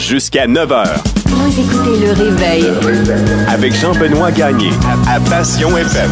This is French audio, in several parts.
jusqu'à 9h. Vous écoutez Le Réveil. Avec Jean-Benoît Gagné à Passion FM.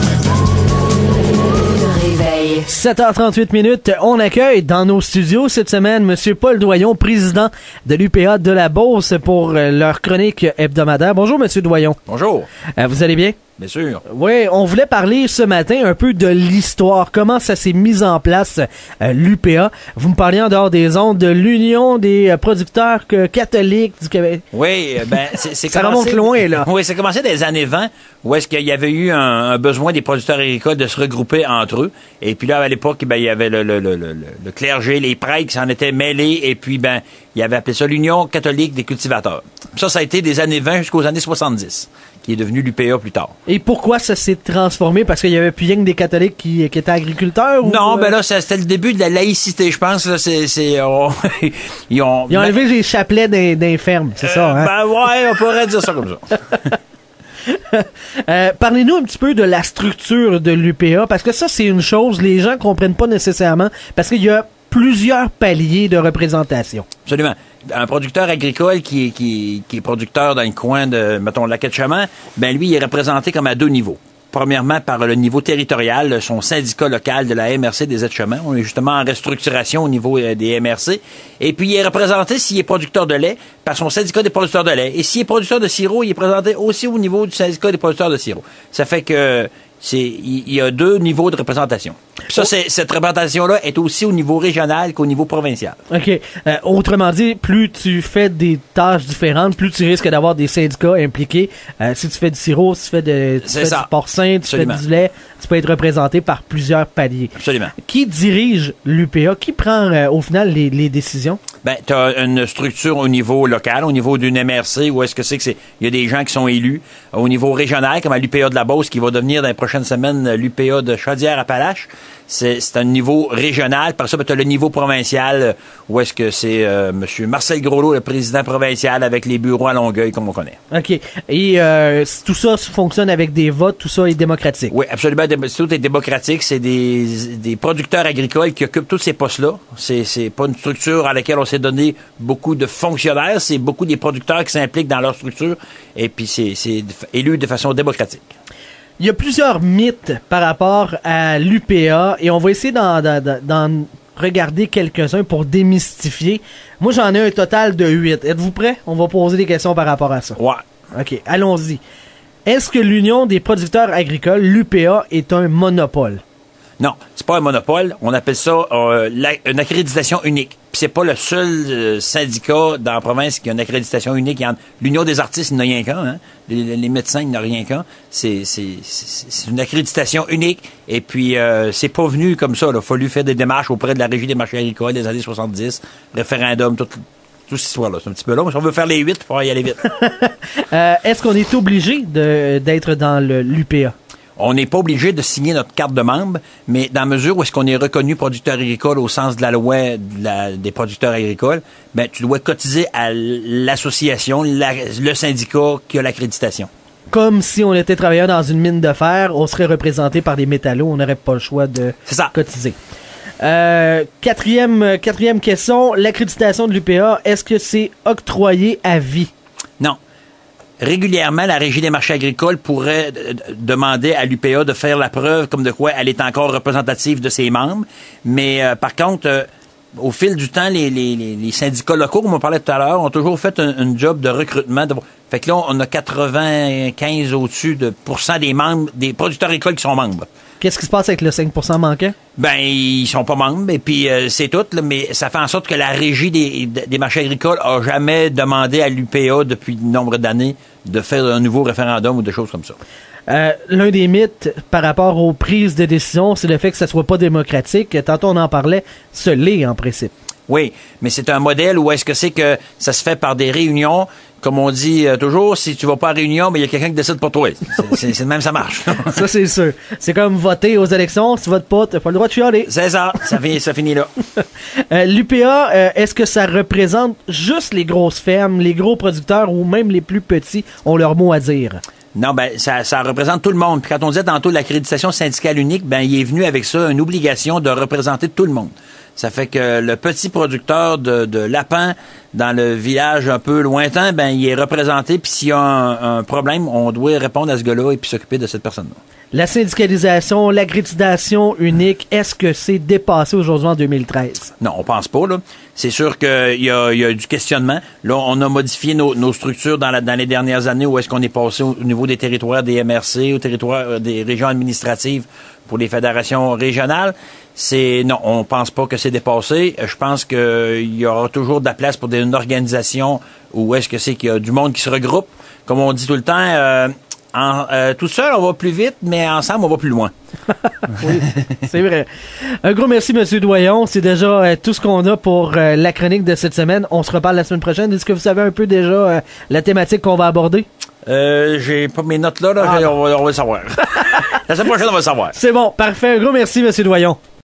7h38 minutes, on accueille dans nos studios cette semaine M. Paul Doyon, président de l'UPA de la Beauce pour leur chronique hebdomadaire. Bonjour M. Doyon. Bonjour. Vous allez bien? Bien sûr. Oui, on voulait parler ce matin un peu de l'histoire, comment ça s'est mis en place, l'UPA. Vous me parliez en dehors des ondes de l'Union des producteurs catholiques du Québec. Oui, ben c'est ça remonte loin, là. Oui, c'est commencé dans les années 20, où est-ce qu'il y avait eu un besoin des producteurs agricoles de se regrouper entre eux. Et puis là, à l'époque, ben il y avait le clergé, les prêtres qui s'en étaient mêlés, et puis ben il avait appelé ça l'Union catholique des cultivateurs. Ça a été des années 20 jusqu'aux années 70, qui est devenu l'UPA plus tard. Et pourquoi ça s'est transformé? Parce qu'il y avait plus rien que des catholiques qui étaient agriculteurs? Non, ben là, c'était le début de la laïcité, je pense. Là, ils ont enlevé les chapelets des fermes, c'est ça, hein? Ben ouais, on pourrait dire ça comme ça. Parlez-nous un petit peu de la structure de l'UPA, parce que ça, c'est une chose, les gens comprennent pas nécessairement, parce qu'il y a plusieurs paliers de représentation. Absolument. Un producteur agricole qui est producteur dans le coin de, mettons, Lac-Etchemin, ben lui, il est représenté comme à deux niveaux. Premièrement, par le niveau territorial, son syndicat local de la MRC des Etchemins. On est justement en restructuration au niveau des MRC. Et puis, il est représenté, s'il est producteur de lait, par son syndicat des producteurs de lait. Et s'il est producteur de sirop, il est présenté aussi au niveau du syndicat des producteurs de sirop. Ça fait que il y a deux niveaux de représentation. Puis ça, cette représentation-là est aussi au niveau régional qu'au niveau provincial. OK. Autrement dit, plus tu fais des tâches différentes, plus tu risques d'avoir des syndicats impliqués. Si tu fais du sirop, si tu fais du porcin, tu fais du lait, tu peux être représenté par plusieurs paliers. Absolument. Qui dirige l'UPA? Qui prend au final les décisions? Ben, tu as une structure au niveau local, au niveau d'une MRC, où est-ce que il y a des gens qui sont élus. Au niveau régional, comme à l'UPA de la Beauce, qui va devenir dans les prochaines semaines l'UPA de Chaudière-Appalaches. C'est un niveau régional. Par ça, tu as le niveau provincial, où est-ce que c'est M. Marcel Groslot, le président provincial, avec les bureaux à Longueuil, comme on connaît. OK. Et tout ça fonctionne avec des votes, tout ça est démocratique? Oui, absolument. Tout est démocratique. C'est des producteurs agricoles qui occupent tous ces postes-là. C'est pas une structure à laquelle on s'est donné beaucoup de fonctionnaires. C'est beaucoup des producteurs qui s'impliquent dans leur structure. Et puis, c'est élu de façon démocratique. Il y a plusieurs mythes par rapport à l'UPA et on va essayer d'en regarder quelques-uns pour démystifier. Moi, j'en ai un total de 8. Êtes-vous prêts? On va poser des questions par rapport à ça. Ouais. OK, allons-y. Est-ce que l'Union des producteurs agricoles, l'UPA, est un monopole? Non, c'est pas un monopole. On appelle ça une accréditation unique. Puis c'est pas le seul syndicat dans la province qui a une accréditation unique. L'Union des artistes, il n'y en a rien qu'un. Hein? Les médecins, il n'y en a rien qu'un. C'est une accréditation unique. Et puis, c'est pas venu comme ça. Il a fallu faire des démarches auprès de la Régie des marchés agricoles des années 70, référendum, toute cette histoire-là. C'est un petit peu long, mais si on veut faire les 8, il faut y aller vite. Est-ce qu'on est obligé d'être dans l'UPA? On n'est pas obligé de signer notre carte de membre, mais dans la mesure où est-ce qu'on est reconnu producteur agricole au sens de la loi des producteurs agricoles, ben tu dois cotiser à l'association, le syndicat qui a l'accréditation. Comme si on était travailleur dans une mine de fer, on serait représenté par des métallos, on n'aurait pas le choix de cotiser. Quatrième question, l'accréditation de l'UPA, est-ce que c'est octroyé à vie? Non. Régulièrement, la Régie des marchés agricoles pourrait demander à l'UPA de faire la preuve comme de quoi elle est encore représentative de ses membres. Mais par contre, au fil du temps, les syndicats locaux, comme on parlait tout à l'heure, ont toujours fait un job de recrutement. Fait que là, on a 95 au-dessus de % des membres, des producteurs agricoles qui sont membres. Qu'est-ce qui se passe avec le 5% manquant? Ben, ils sont pas membres, et puis c'est tout, là, mais ça fait en sorte que la Régie des marchés agricoles a jamais demandé à l'UPA depuis de nombre d'années de faire un nouveau référendum ou des choses comme ça. L'un des mythes par rapport aux prises de décision, c'est le fait que ça soit pas démocratique. Tantôt, on en parlait, ce l'est en principe. Oui, mais c'est un modèle où est-ce que c'est que ça se fait par des réunions. Comme on dit toujours, si tu vas pas à réunion, ben il y a quelqu'un qui décide pour toi. C'est le même, ça marche. Ça, c'est sûr. C'est comme voter aux élections. Si tu votes pas, t'as pas le droit de chialer. C'est ça. Ça finit là. L'UPA, est-ce que ça représente juste les grosses fermes, les gros producteurs ou même les plus petits ont leur mot à dire? Non, ben ça représente tout le monde. Puis quand on disait tantôt l'accréditation syndicale unique, ben il est venu avec ça une obligation de représenter tout le monde. Ça fait que le petit producteur de lapins dans le village un peu lointain, ben il est représenté, puis s'il y a un problème, on doit répondre à ce gars-là et puis s'occuper de cette personne-là. La syndicalisation, l'accréditation unique, est-ce que c'est dépassé aujourd'hui en 2013? Non, on pense pas, là. C'est sûr qu'il y a du questionnement. Là, on a modifié nos structures dans les dernières années où est-ce qu'on est passé au niveau des territoires des MRC, au territoire des régions administratives pour les fédérations régionales. Non, on pense pas que c'est dépassé. Je pense qu'il y aura toujours de la place pour une organisation où est-ce que c'est qu'il y a du monde qui se regroupe. Comme on dit tout le temps, tout seul, on va plus vite, mais ensemble, on va plus loin. Oui, c'est vrai. Un gros merci, M. Doyon. C'est déjà tout ce qu'on a pour la chronique de cette semaine. On se reparle la semaine prochaine. Est-ce que vous savez un peu déjà la thématique qu'on va aborder? J'ai pas mes notes là. On va le savoir. La semaine prochaine, on va le savoir. C'est bon, parfait. Un gros merci, M. Doyon.